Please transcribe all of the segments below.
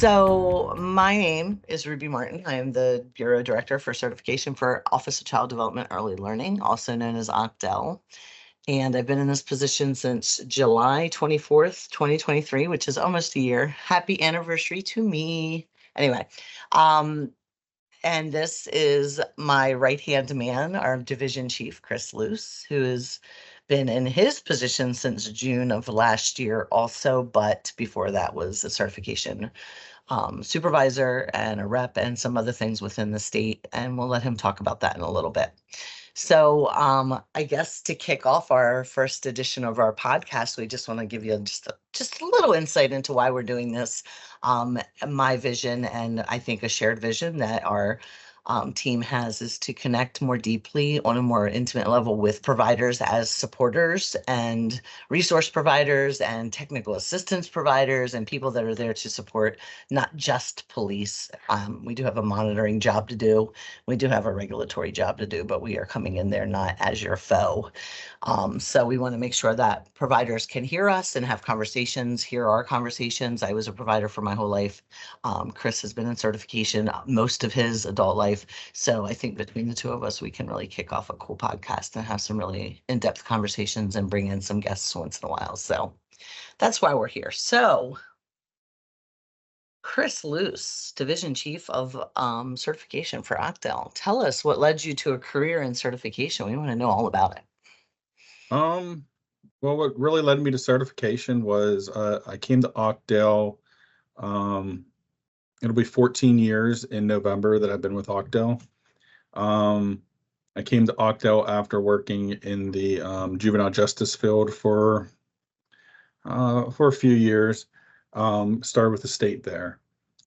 So my name is Ruby Martin. I am the Bureau Director for Certification for Office of Child Development Early Learning, also known as OCDEL. And I've been in this position since July 24th, 2023, which is almost a year. Happy anniversary to me. Anyway, um, and this is my right-hand man, our division chief, Chris Loos, who has been in his position since June of last year also, but before that was a certification supervisor and a rep and some other things within the state. And we'll let him talk about that in a little bit. So I guess to kick off our first edition of our podcast, we just want to give you just a little insight into why we're doing this. My vision, and I think a shared vision that our team has, is to connect more deeply on a more intimate level with providers as supporters and resource providers and technical assistance providers and people that are there to support not just police. We do have a monitoring job to do. We do have a regulatory job to do, but we are coming in there not as your foe. So we want to make sure that providers can hear us and have conversations, hear our conversations. I was a provider for my whole life. Chris has been in certification most of his adult life. So I think between the two of us, we can really kick off a cool podcast and have some really in-depth conversations and bring in some guests once in a while. So that's why we're here. So Chris Loos, Division Chief of Certification for OCDEL. Tell us what led you to a career in certification. We want to know all about it. Well, what really led me to certification was I came to OCDEL. It'll be 14 years in November that I've been with OCDEL. I came to OCDEL after working in the juvenile justice field for a few years. Started with the state there.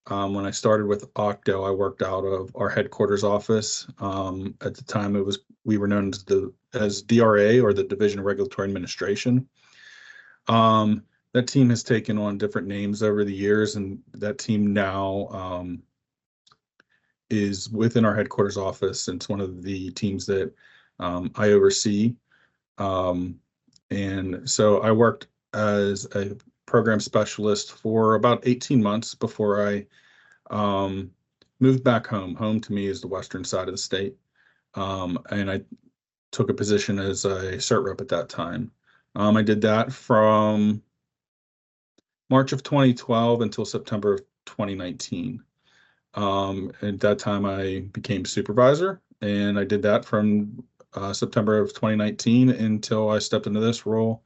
When I started with OCDEL, I worked out of our headquarters office. At the time, we were known as DRA, or the Division of Regulatory Administration. That team has taken on different names over the years, and that team now is within our headquarters office. And it's one of the teams that I oversee. And so I worked as a program specialist for about 18 months before I moved back home. Home to me is the western side of the state. And I took a position as a cert rep at that time. I did that from March of 2012 until September of 2019. At that time, I became supervisor, and I did that from September of 2019 until I stepped into this role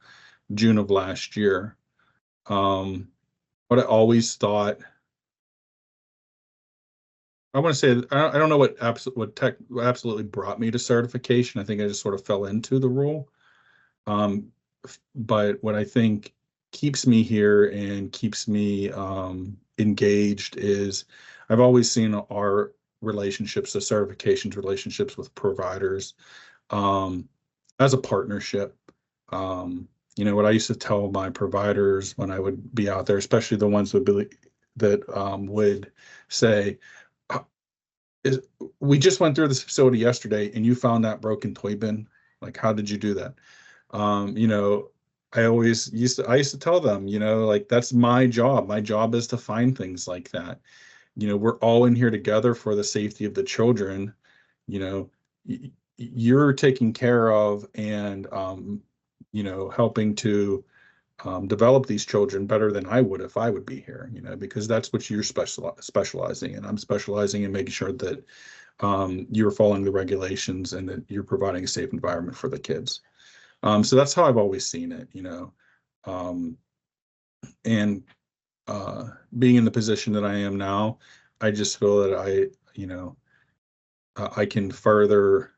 June of last year. What I always thought, I want to say, I don't know what absolutely brought me to certification. I think I just sort of fell into the role. But what I think keeps me here and keeps me engaged is I've always seen our relationships, the certifications relationships with providers, as a partnership. What I used to tell my providers when I would be out there, especially the ones that would say, we just went through this facility yesterday and you found that broken toy bin. Like, how did you do that? I used to tell them, like, that's my job. My job is to find things like that. We're all in here together for the safety of the children. You're taking care of and, helping to develop these children better than I would if I would be here, because that's what you're specializing in. I'm specializing in making sure that you're following the regulations and that you're providing a safe environment for the kids. So that's how I've always seen it, and being in the position that I am now, I just feel that I can further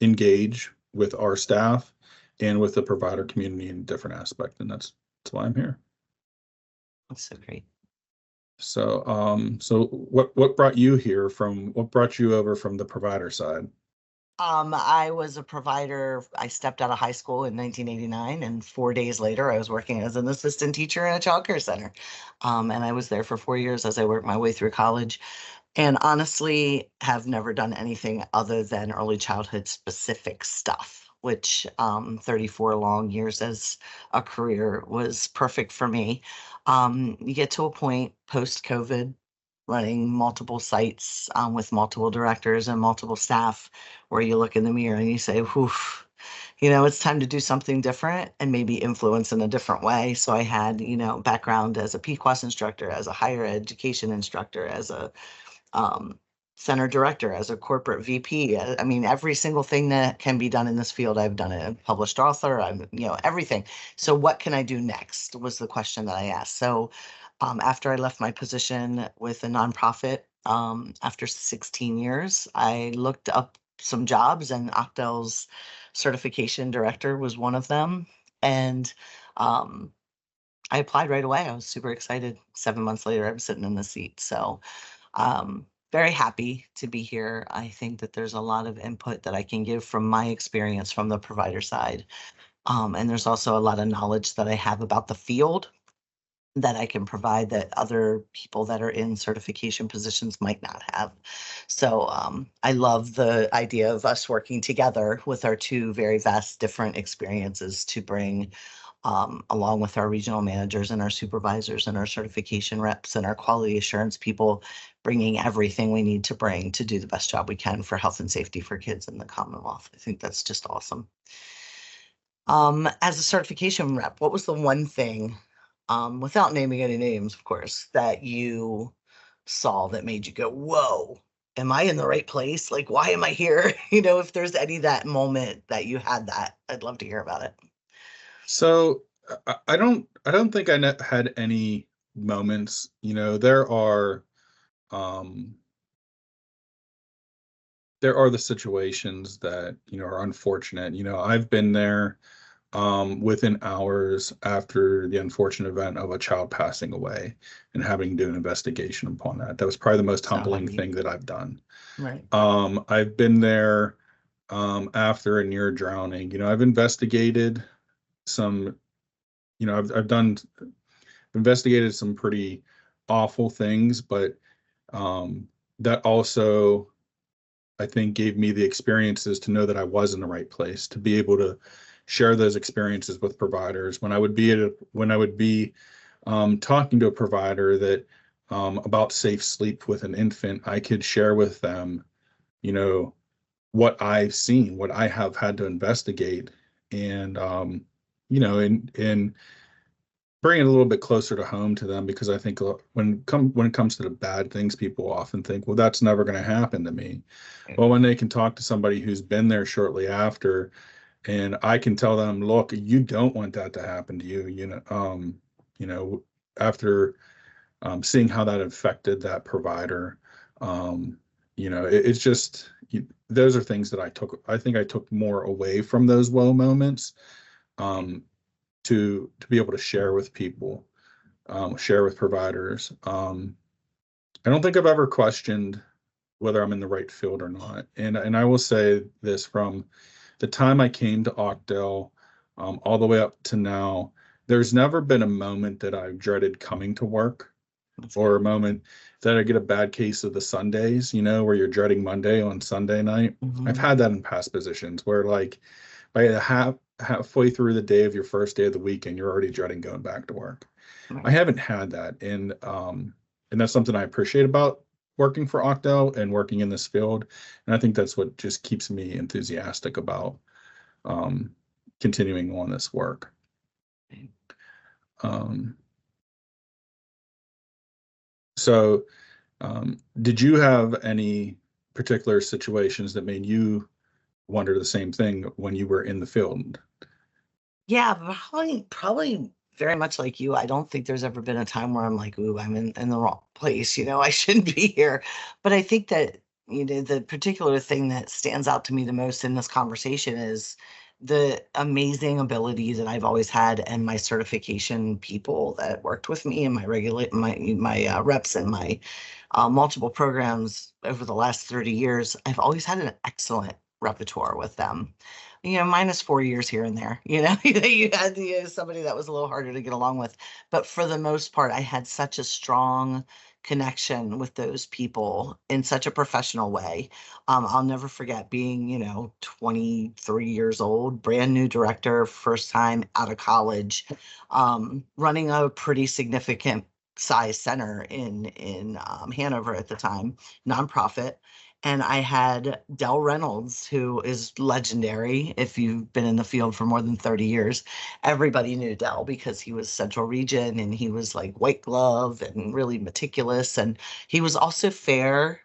engage with our staff and with the provider community in a different aspect, and that's why I'm here. That's so great. So, what brought you here what brought you over from the provider side? I was a provider. I stepped out of high school in 1989, and 4 days later, I was working as an assistant teacher in a child care center. And I was there for 4 years as I worked my way through college. And honestly, have never done anything other than early childhood specific stuff. which 34 long years as a career was perfect for me. You get to a point post COVID running multiple sites with multiple directors and multiple staff where you look in the mirror and you say, whew, it's time to do something different and maybe influence in a different way. So I had, background as a PQuas instructor, as a higher education instructor, as a um, center director, as a corporate VP. I mean, every single thing that can be done in this field, I've done it. I'm a published author, I'm, everything. So what can I do next was the question that I asked. So after I left my position with a nonprofit, after 16 years, I looked up some jobs and Octel's certification director was one of them. And um, I applied right away. I was super excited. 7 months later, I was sitting in the seat. So very happy to be here. I think that there's a lot of input that I can give from my experience from the provider side. And there's also a lot of knowledge that I have about the field that I can provide that other people that are in certification positions might not have. So I love the idea of us working together with our two very vast different experiences to bring along with our regional managers and our supervisors and our certification reps and our quality assurance people, bringing everything we need to bring to do the best job we can for health and safety for kids in the Commonwealth. I think that's just awesome. As a certification rep, what was the one thing, without naming any names, of course, that you saw that made you go, whoa, am I in the right place? Like, why am I here? If there's any that moment that you had that, I'd love to hear about it. So I don't think had any moments. Um, there are the situations that are unfortunate. I've been there within hours after the unfortunate event of a child passing away and having to do an investigation upon that. That was probably the most So humbling heavy. thing that I've done. Right. I've been there after a near drowning. I've investigated some, I've done investigated some pretty awful things, but that also, I think, gave me the experiences to know that I was in the right place, to be able to share those experiences with providers. When I would be talking to a provider that about safe sleep with an infant, I could share with them, you know, what I've seen, what I have had to investigate, and and bring it a little bit closer to home to them, because I think when it comes to the bad things, people often think, well, that's never going to happen to me. Well, when they can talk to somebody who's been there shortly after, and I can tell them, look, you don't want that to happen to you, you know, after seeing how that affected that provider, it's just those are things that I think I took more away from those low moments, um, to be able to share with people, share with providers. I don't think I've ever questioned whether I'm in the right field or not. And I will say this: from the time I came to Octel, all the way up to now, there's never been a moment that I've dreaded coming to work, That's or good. a moment that I get a bad case of the Sundays, where you're dreading Monday on Sunday night. I've Mhm. had that in past positions where, like, by halfway through the day of your first day of the weekend, you're already dreading going back to work. I Right. haven't had that, and that's something I appreciate about working for Octo and working in this field. And I think that's what just keeps me enthusiastic about um, continuing on this work. Um, so, did you have any particular situations that made you wonder the same thing when you were in the field? Yeah, probably very much like you. I don't think there's ever been a time where I'm like, ooh, I'm in the wrong place, I shouldn't be here. But I think that, the particular thing that stands out to me the most in this conversation is the amazing ability that I've always had and my certification people that worked with me and my reps and my multiple programs over the last 30 years. I've always had an excellent repertoire with them, minus 4 years here and there, you had somebody that was a little harder to get along with. But for the most part, I had such a strong connection with those people in such a professional way. I'll never forget being, 23 years old, brand new director, first time out of college, running a pretty significant size center in Hanover at the time, nonprofit. And I had Del Reynolds, who is legendary. If you've been in the field for more than 30 years, everybody knew Del because he was Central Region and he was like white glove and really meticulous. And he was also fair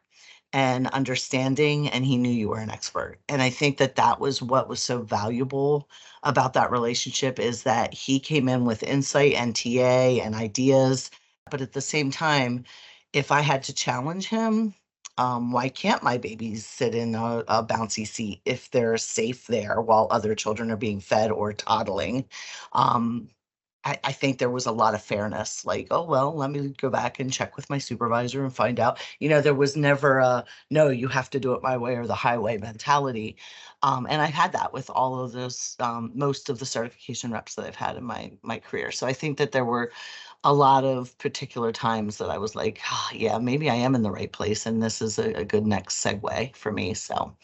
and understanding, and he knew you were an expert. And I think that that was what was so valuable about that relationship, is that he came in with insight and TA and ideas, but at the same time, if I had to challenge him, why can't my babies sit in a bouncy seat if they're safe there while other children are being fed or toddling? Um, I think there was a lot of fairness, like, oh, well, let me go back and check with my supervisor and find out. There was never a, no, you have to do it my way or the highway mentality. And I've had that with all of those, most of the certification reps that I've had in my career. So I think that there were a lot of particular times that I was like, "Ah, yeah, maybe I am in the right place, and this is a good next segue for me." So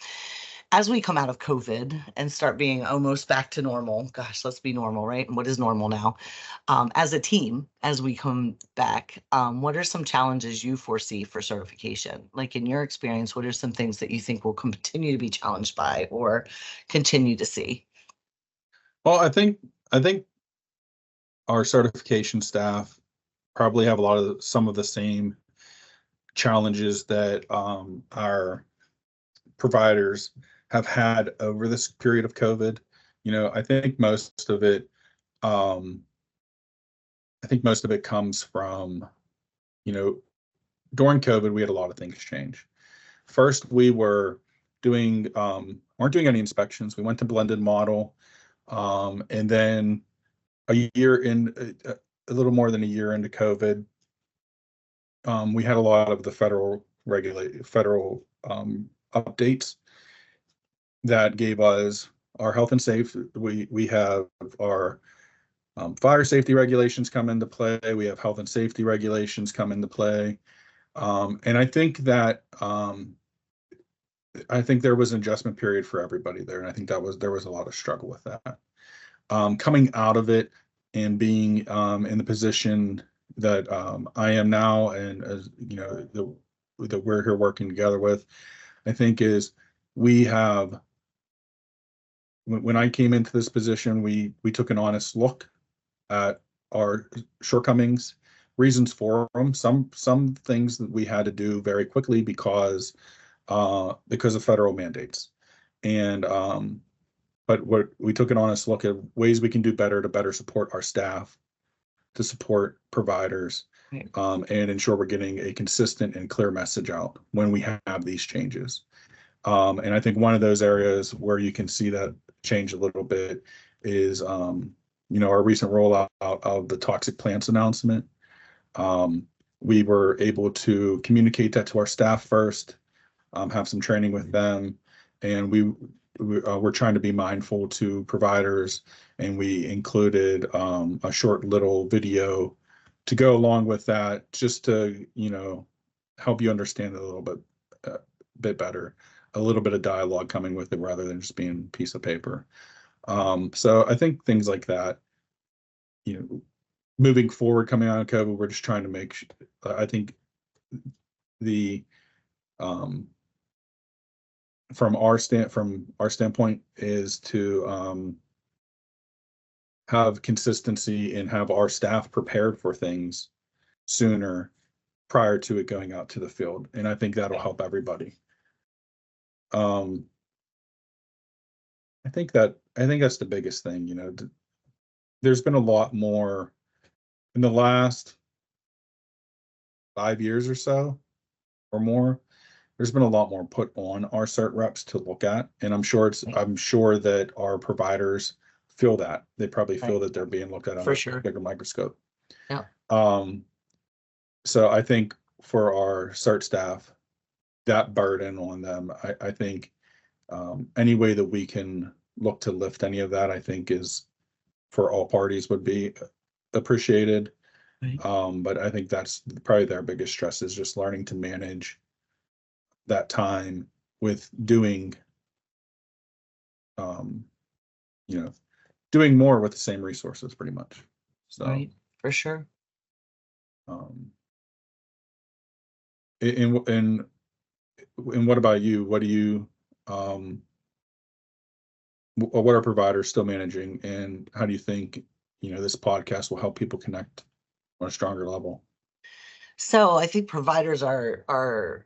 as we come out of COVID and start being almost back to normal, gosh, let's be normal, right? And what is normal now? As a team, as we come back, what are some challenges you foresee for certification? Like in your experience, what are some things that you think will continue to be challenged by or continue to see? Well, I think our certification staff probably have a lot of some of the same challenges that our providers have had over this period of COVID. I think most of it, um, comes from, you know, during COVID, we had a lot of things change. First, we were weren't doing any inspections. We went to blended model, and then a year in, a little more than a year into COVID, we had a lot of the federal updates that gave us our health and safety. We have our fire safety regulations come into play. We have health and safety regulations come into play, and I think there was an adjustment period for everybody there, and I think there was a lot of struggle with that. Coming out of it and being in the position that I am now, and as you know, that we're here working together with, I think is we have. When I came into this position, we took an honest look at our shortcomings, reasons for them. Some things that we had to do very quickly because of federal mandates, and but what we took an honest look at ways we can do better to better support our staff, to support providers, Right. and ensure we're getting a consistent and clear message out when we have these changes. And I think one of those areas where you can see that change a little bit is, our recent rollout of the toxic plants announcement. We were able to communicate that to our staff first, have some training with them, and we're trying to be mindful to providers, and we included a short little video to go along with that, just to help you understand it a little bit better, a little bit of dialogue coming with it rather than just being a piece of paper. So I think things like that, moving forward, coming out of COVID, we're just trying to I think the um, from our standpoint is to have consistency and have our staff prepared for things sooner prior to it going out to the field, and I think that'll help everybody. Um, I think that's the biggest thing. There's been a lot more in the last 5 years or so, or more. There's been a lot more put on our cert reps to look at, and I'm sure that our providers feel that. They probably feel Right. that they're being looked at For under a sure. bigger microscope. Yeah. Um, so I think for our cert staff, that burden on them, I think any way that we can look to lift any of that, I think is for all parties would be appreciated. Right. But I think that's probably their biggest stress is just learning to manage that time with doing, um, you know, doing more with the same resources pretty much. So, Right. For sure. um, and, and, and what about you? What do you, um, what are providers still managing, and how do you think, this podcast will help people connect on a stronger level? So I think providers are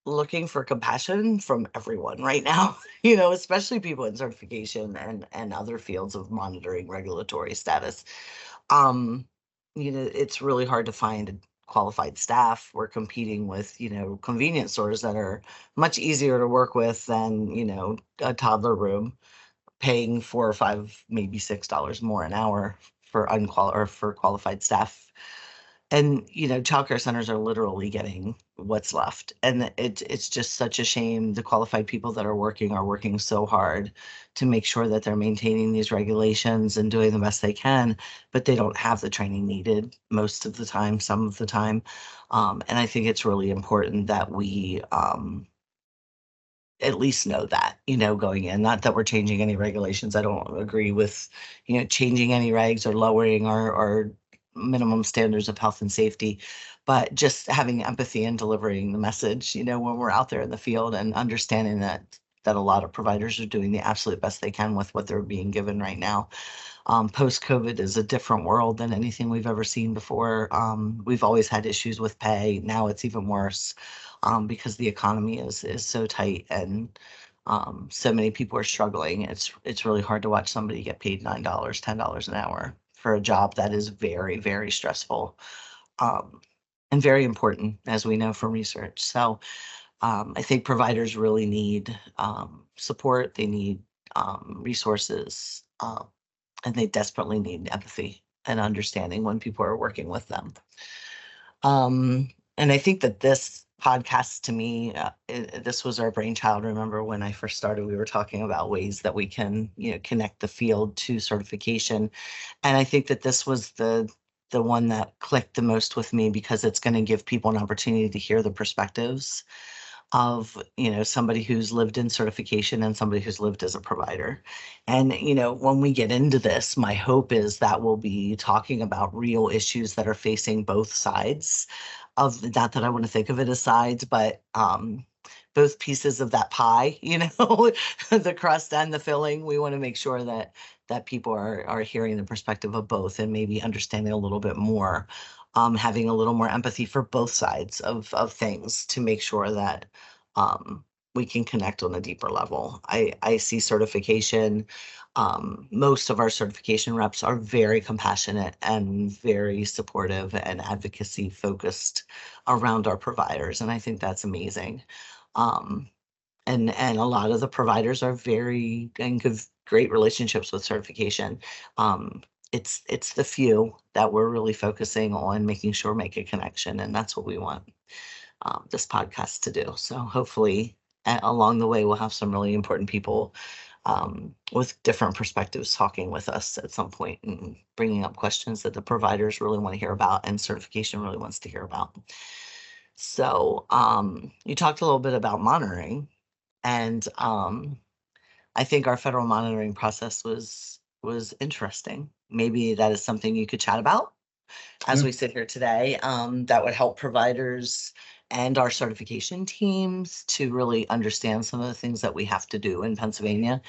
looking for compassion from everyone right now, especially people in certification and other fields of monitoring regulatory status. Um, it's really hard to find qualified staff. We're competing with, convenience stores that are much easier to work with than, a toddler room, paying 4 or 5, maybe $6 more an hour for for qualified staff. And, childcare centers are literally getting what's left. And it's just such a shame. The qualified people that are working so hard to make sure that they're maintaining these regulations and doing the best they can, but they don't have the training needed most of the time, some of the time. And I think it's really important that we at least know that, going in. Not that we're changing any regulations. I don't agree with, changing any regs or lowering our minimum standards of health and safety, but just having empathy and delivering the message, when we're out there in the field and understanding that a lot of providers are doing the absolute best they can with what they're being given right now. Post-COVID is a different world than anything we've ever seen before. We've always had issues with pay. Now it's even worse because the economy is so tight and so many people are struggling. It's really hard to watch somebody get paid $9, $10 an hour for a job that is very, very stressful um, and very important, as we know from research. So I think providers really need support. They need resources. And they desperately need empathy and understanding when people are working with them. And I think that this podcast to me, this was our brainchild. Remember when I first started, we were talking about ways that we can, connect the field to certification. And I think that this was the one that clicked the most with me because it's going to give people an opportunity to hear the perspectives of somebody who's lived in certification and somebody who's lived as a provider. And when we get into this, my hope is that we'll be talking about real issues that are facing both sides of, not that I want to think of it as sides, but both pieces of that pie, the crust and the filling. We want to make sure that people are hearing the perspective of both and maybe understanding a little bit more, having a little more empathy for both sides of things to make sure that we can connect on a deeper level. I see certification. Most of our certification reps are very compassionate and very supportive and advocacy focused around our providers, and I think that's amazing. Um, and a lot of the providers are very and good, great relationships with certification. Um, it's the few that we're really focusing on making sure make a connection, and that's what we want this podcast to do. So hopefully, along the way, we'll have some really important people with different perspectives talking with us at some point and bringing up questions that the providers really want to hear about and certification really wants to hear about. So you talked a little bit about monitoring, and I think our federal monitoring process was interesting. Maybe that is something you could chat about as Yeah. we sit here today, that would help providers and our certification teams to really understand some of the things that we have to do in Pennsylvania.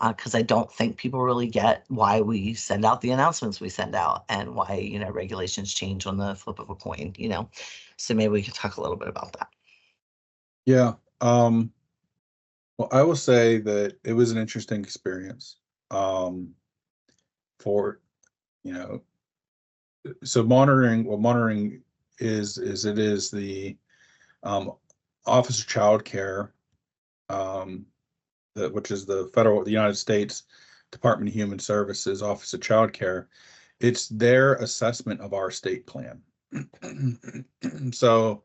Because I don't think people really get why we send out the announcements we send out and why, regulations change on the flip of a coin. So maybe we could talk a little bit about that. Yeah. Well, I will say that it was an interesting experience. Um, for, you know, so monitoring is it is the um, Office of Child Care, um, which is the United States Department of Human Services Office of Child Care. It's their assessment of our state plan. So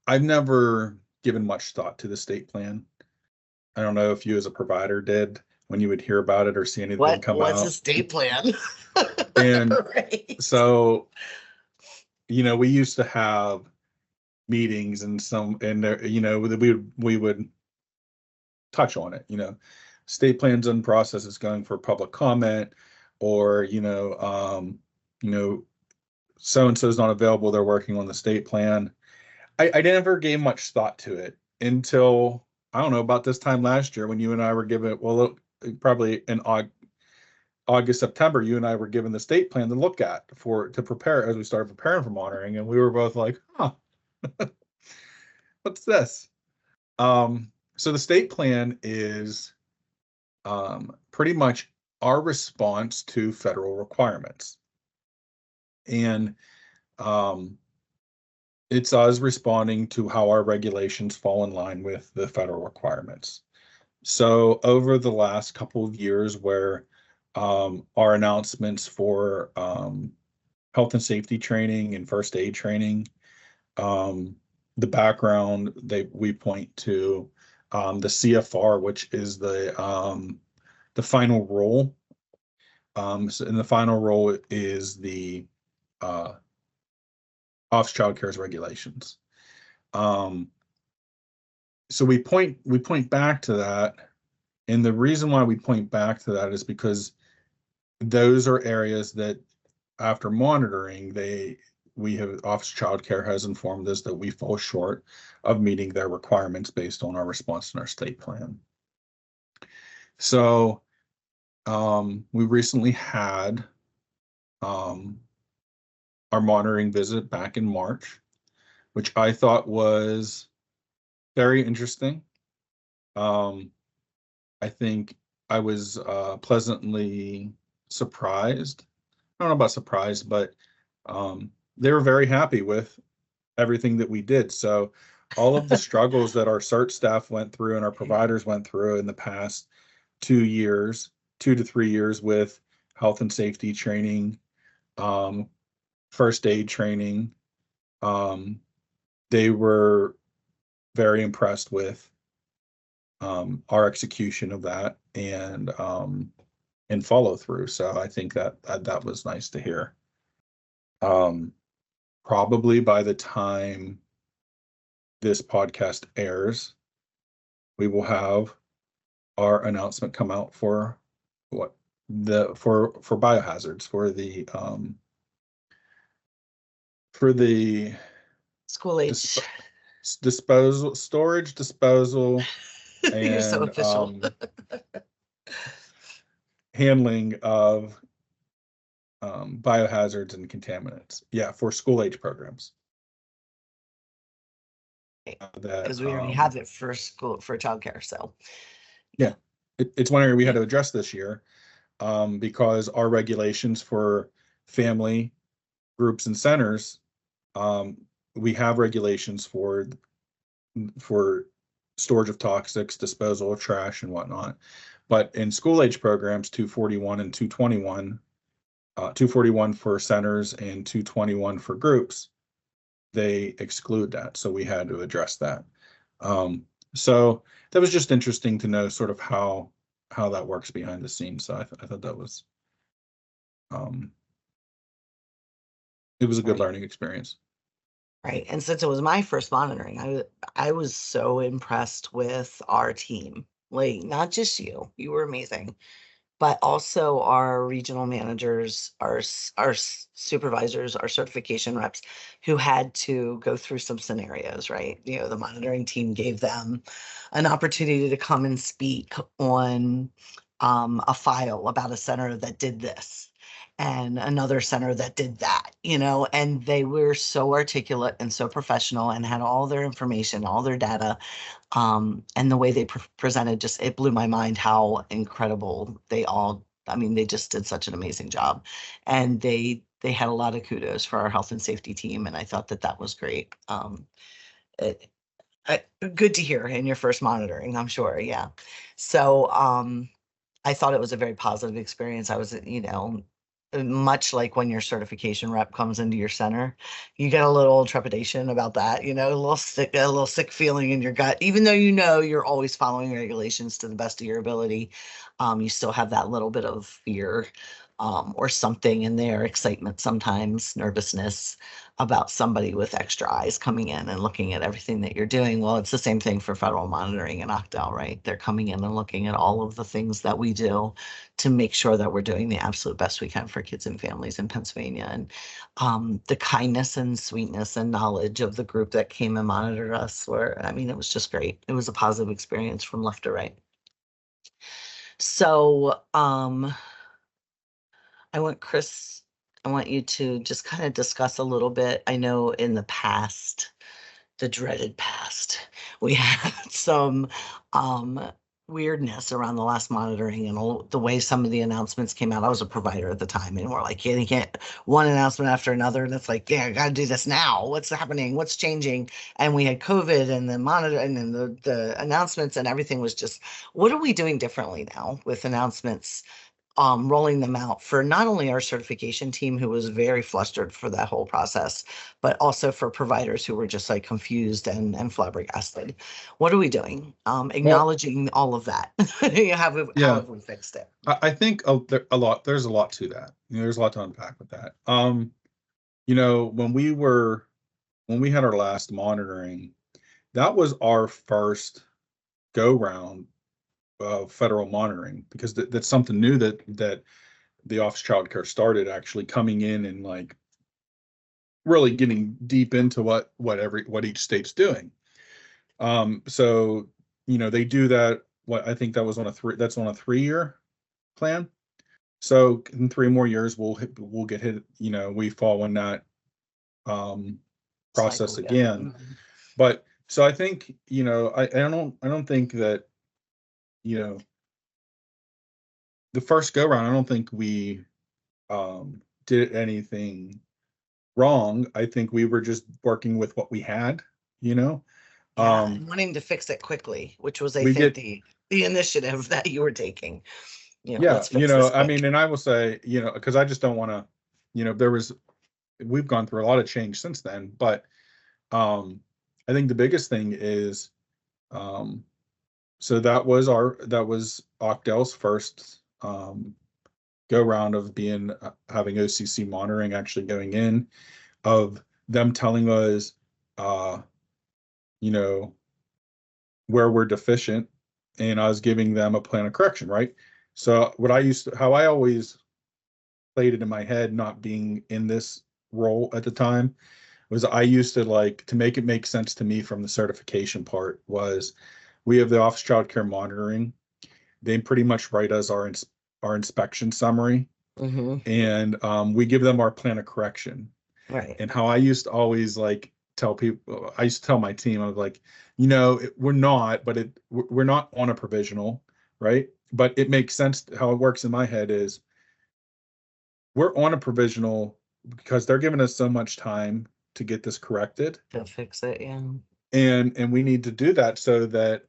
I've never given much thought to the state plan. I don't know if you as a provider did. when you would hear about it or see anything come What's a out. state plan? And Right. so, we used to have meetings and we would touch on it, state plans and processes going for public comment, or, you know, so and so's not available, they're working on the state plan. I never gave much thought to it until, I don't know, about this time last year when you and I were given, well, look, probably in August, September, you and I were given the state plan to look at to prepare as we started preparing for monitoring, and we were both like, huh, what's this? So the state plan is pretty much our response to federal requirements. And it's us responding to how our regulations fall in line with the federal requirements. So over the last couple of years, where our announcements for health and safety training and first aid training, the background we point to the CFR, which is the final rule. And the final rule is the Office of Child Care's regulations. So we point back to that, and the reason why we point back to that is because those are areas that, after monitoring, Office of Child Care has informed us that we fall short of meeting their requirements based on our response in our state plan. So we recently had our monitoring visit back in March, which I thought was very interesting. I think I was pleasantly surprised. I don't know about surprised, but they were very happy with everything that we did. So all of the struggles that our CERT staff went through and our providers went through in the past 2 years, 2 to 3 years, with health and safety training, first aid training, they were very impressed with our execution of that and follow through. So I think that was nice to hear. Probably by the time this podcast airs, we will have our announcement come out for biohazards, for the School age. disposal, storage, disposal, You're so and official. handling of biohazards and contaminants. Yeah, for school age programs. Because we already have it for school, for childcare. So yeah, it's one area we had to address this year, because our regulations for family groups and centers, we have regulations for storage of toxics, disposal of trash, and whatnot. But in school age programs, 241 and 221, 241 for centers and 221 for groups, they exclude that. So we had to address that. So that was just interesting to know sort of how that works behind the scenes. So I thought that was it was a good learning experience. Right. And since it was my first monitoring, I was so impressed with our team. Like, not just you were amazing, but also our regional managers, our supervisors, our certification reps, who had to go through some scenarios, right? The monitoring team gave them an opportunity to come and speak on a file about a center that did this and another center that did that, and they were so articulate and so professional and had all their information, all their data. And the way they presented, just, it blew my mind how incredible they just did such an amazing job. And they had a lot of kudos for our health and safety team. And I thought that was great. It, Good to hear in your first monitoring, I'm sure. Yeah. So, I thought it was a very positive experience. I was, much like when your certification rep comes into your center, you get a little trepidation about that, a little sick feeling in your gut, even though you're always following regulations to the best of your ability. You still have that little bit of fear, or something in there, excitement sometimes, nervousness about somebody with extra eyes coming in and looking at everything that you're doing. Well, it's the same thing for federal monitoring and Octal, right? They're coming in and looking at all of the things that we do to make sure that we're doing the absolute best we can for kids and families in Pennsylvania. And the kindness and sweetness and knowledge of the group that came and monitored us were, I mean, it was just great. It was a positive experience from left to right. So, Chris, I want you to just kind of discuss a little bit. I know in the past, the dreaded past, we had some um, weirdness around the last monitoring and the way some of the announcements came out. I was a provider at the time, and we're like, you can't one announcement after another, and it's like, yeah, I got to do this now. What's happening? What's changing? And we had COVID, and the monitor, and then the announcements, and everything was just, what are we doing differently now with announcements? Rolling them out for not only our certification team, who was very flustered for that whole process, but also for providers who were just like confused and flabbergasted. What are we doing? Well, Acknowledging all of that. How yeah, have we fixed it? I think there's a lot to that. There's a lot to unpack with that. When we had our last monitoring, that was our first go round of federal monitoring, because that's something new that the Office of Child Care started actually coming in and like really getting deep into what each state's doing. So they do that. What I think that was that's on a 3-year plan. So in 3 more years, we'll get hit. We fall in that um, Cycle process again. again. But so I think I don't think that you know the first go round. I don't think we did anything wrong. I think we were just working with what we had. You know, Yeah, um, and wanting to fix it quickly, which was, I we think, get the initiative that you were taking. yeah. Let's fix this I mean, quick. and I will say, because I just don't want to. There was we've gone through a lot of change since then, but I think the biggest thing is um, so that was Ocdel's first go round of being having OCC monitoring actually going in, of them telling us uh, you know where we're deficient, and I was giving them a plan of correction, right? So how I always played it in my head, not being in this role at the time, was I used to like to make it make sense to me from the certification part was we have the Office of Child Care Monitoring. They pretty much write us our inspection summary, Hmm. and we give them our plan of correction. Right. And how I used to always like tell people, I used to tell my team, I was like, we're not, but we're not on a provisional, right? But it makes sense. How it works in my head is we're on a provisional because they're giving us so much time to get this corrected, To fix it, yeah. and we need to do that so that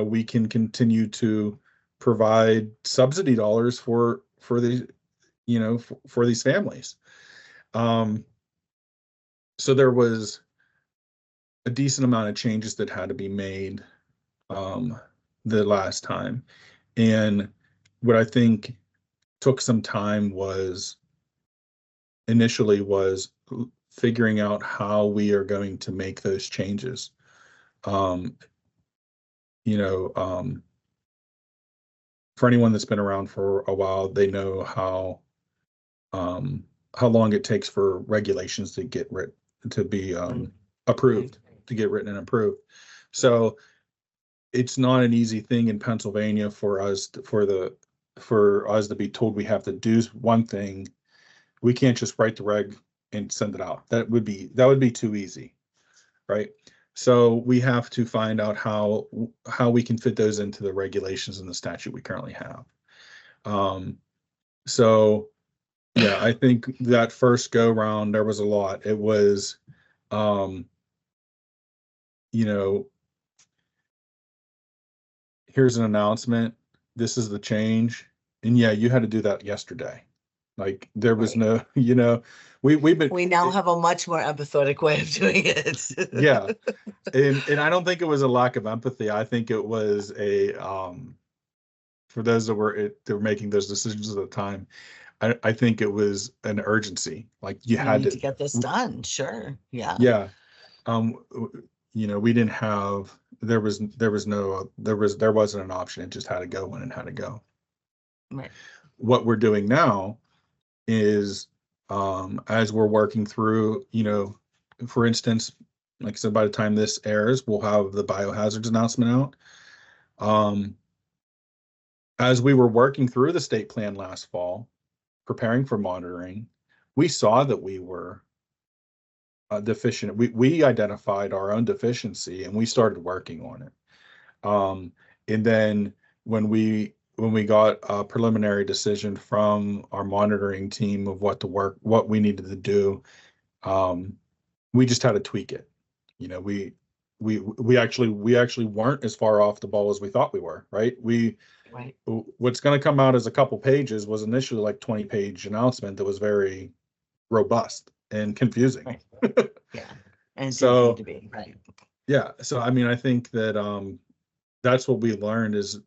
we can continue to provide subsidy dollars for these for these families. um so there was a decent amount of changes that had to be made um the last time, and what I think took some time was initially was figuring out how we are going to make those changes. um you know um for anyone that's been around for a while, they know how long it takes for regulations to get written to be Mm. Right. approved, to get written and approved. So it's not an easy thing in Pennsylvania for us to be told we have to do one thing. We can't just write the reg and send it out. That would be too easy, right? So we have to find out how we can fit those into the regulations and the statute we currently have. Um, so yeah, I think that first go round there was a lot. It was, um, you know, here's an announcement. This is the change, and yeah, you had to do that yesterday. Like there was Right. no, we've been, We now have a much more empathetic way of doing yeah, it. and I don't think it was a lack of empathy. I think it was for those that were making those decisions at the time, I think it was an urgency. Like you We had need to, to get this done. Sure. Yeah. yeah. We didn't have, there wasn't an option. It just had to go when it had to go. Right. What we're doing now is, as we're working through, for instance, like I said, by the time this airs, we'll have the biohazards announcement out. Um, as we were working through the state plan last fall, preparing for monitoring, we saw that we were deficient. We identified our own deficiency and we started working on it. And then when we got a preliminary decision from our monitoring team of what we needed to do, um, we just had to tweak it. We actually weren't as far off the ball as we thought we were, right? Right. What's going to come out as a couple pages was initially like 20-page announcement that was very robust and confusing. Right. Yeah. And it didn't need So to be. Right. yeah, so I mean, I think that that's what we learned is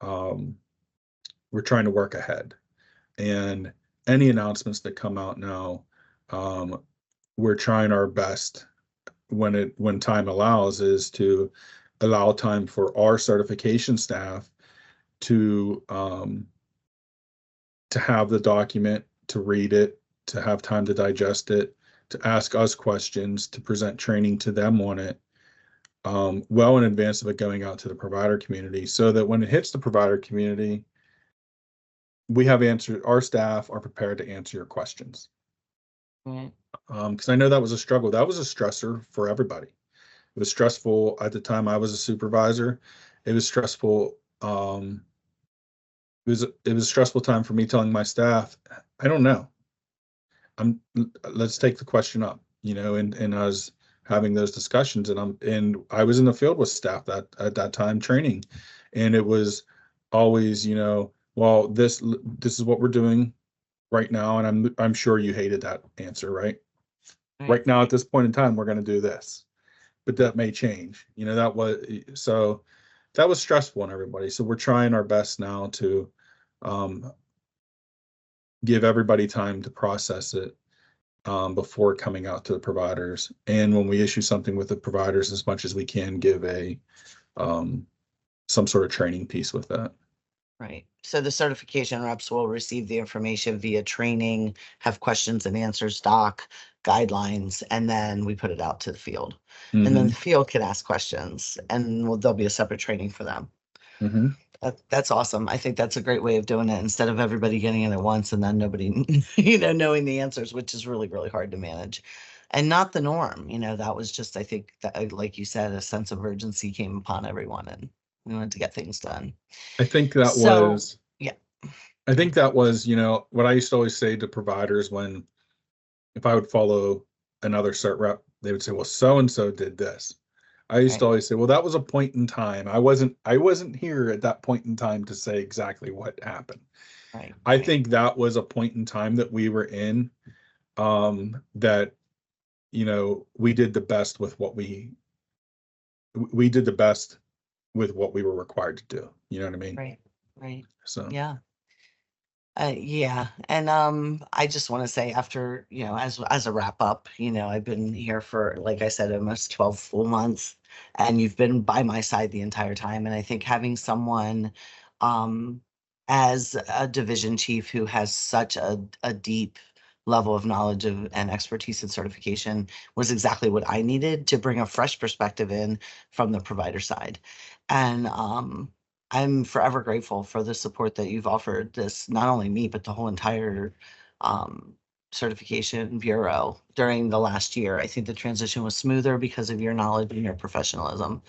um, we're trying to work ahead, and any announcements that come out now, um, we're trying our best when time allows is to allow time for our certification staff to um, to have the document, to read it, to have time to digest it, to ask us questions, to present training to them on it, well in advance of it going out to the provider community, so that when it hits the provider community, our staff are prepared to answer your questions. Right. Because I know that was a struggle. That was a stressor for everybody. It was stressful at the time I was a supervisor. It was stressful. It was a stressful time for me telling my staff, I don't know. Let's take the question up, and I was having those discussions, and I was in the field with staff that at that time training, and it was always, well, this is what we're doing right now, and I'm sure you hated that answer, right? Right. Right now at this point in time, we're going to do this, but that may change. That was stressful on everybody. So we're trying our best now to um, give everybody time to process it before coming out to the providers. And when we issue something with the providers, as much as we can, give um, some sort of training piece with that. Right. So the certification reps will receive the information via training, have questions and answers doc, guidelines, and then we put it out to the field. And then Mm-hmm. the field can ask questions and there'll be a separate training for them. Mm-hmm. That's awesome. I think that's a great way of doing it instead of everybody getting in at once and then nobody, knowing the answers, which is really, really hard to manage and not the norm. That was just, I think that, like you said, a sense of urgency came upon everyone and we wanted to get things done. I think that So, was, yeah. I think that was, what I used to always say to providers if I would follow another cert rep, they would say, well, so and so did this. I used to Right. always say, well, that was a point in time. I wasn't here at that point in time to say exactly what happened. Right. I think that was a point in time that we were in, that we did the best with we did the best with what we were required to do. You know what I mean? Right. Right. So, Yeah. Yeah, and I just want to say after, as a wrap up, I've been here for, like I said, almost 12 full months, and you've been by my side the entire time. And I think having someone um as a division chief who has such a deep level of knowledge and expertise and certification was exactly what I needed to bring a fresh perspective in from the provider side. And I'm forever grateful for the support that you've offered this, not only me, but the whole entire um, certification bureau during the last year. I think the transition was smoother because of your knowledge and your professionalism.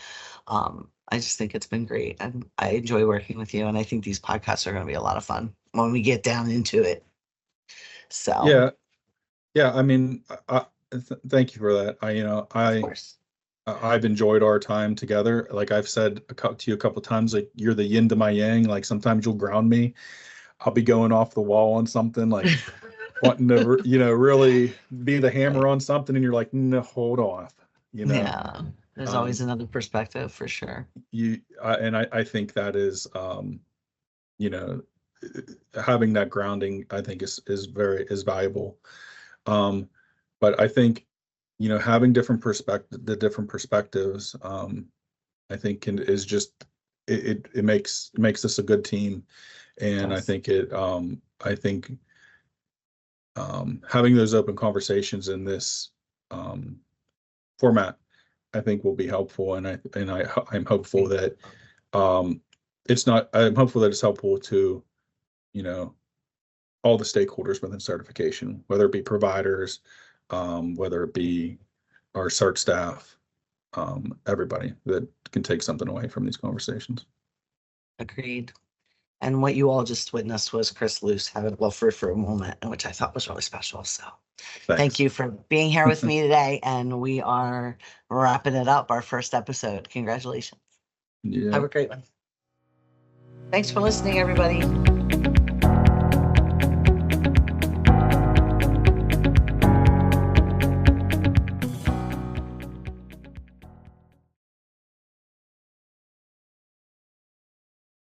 I just think it's been great. And I enjoy working with you. And I think these podcasts are going to be a lot of fun when we get down into it. So, yeah, yeah. I mean, thank you for that. of course. I've enjoyed our time together. Like I've said to you a couple of times, like you're the yin to my yang. Like sometimes you'll ground me. I'll be going off the wall on something, like wanting to, really be the hammer Right. on something, and you're like, no, hold off, Yeah. There's always another perspective for sure. I think that is, you know, having that grounding, I think is valuable. Um, but I think, having the different perspectives, I think is just, it makes us a good team. And Yes, I think, having those open conversations in this, format, I think will be helpful. I'm hopeful that, um, I'm hopeful that it's helpful to, you know, all the stakeholders within certification, whether it be providers, whether it be our cert staff, everybody that can take something away from these conversations. agreed. And what you all just witnessed was Chris Loos having a love for a moment, which I thought was really special. So thank Thanks. you for being here with me today. And we are wrapping it up, our first episode. Congratulations. Yeah. Have a great one. Thanks for listening, everybody.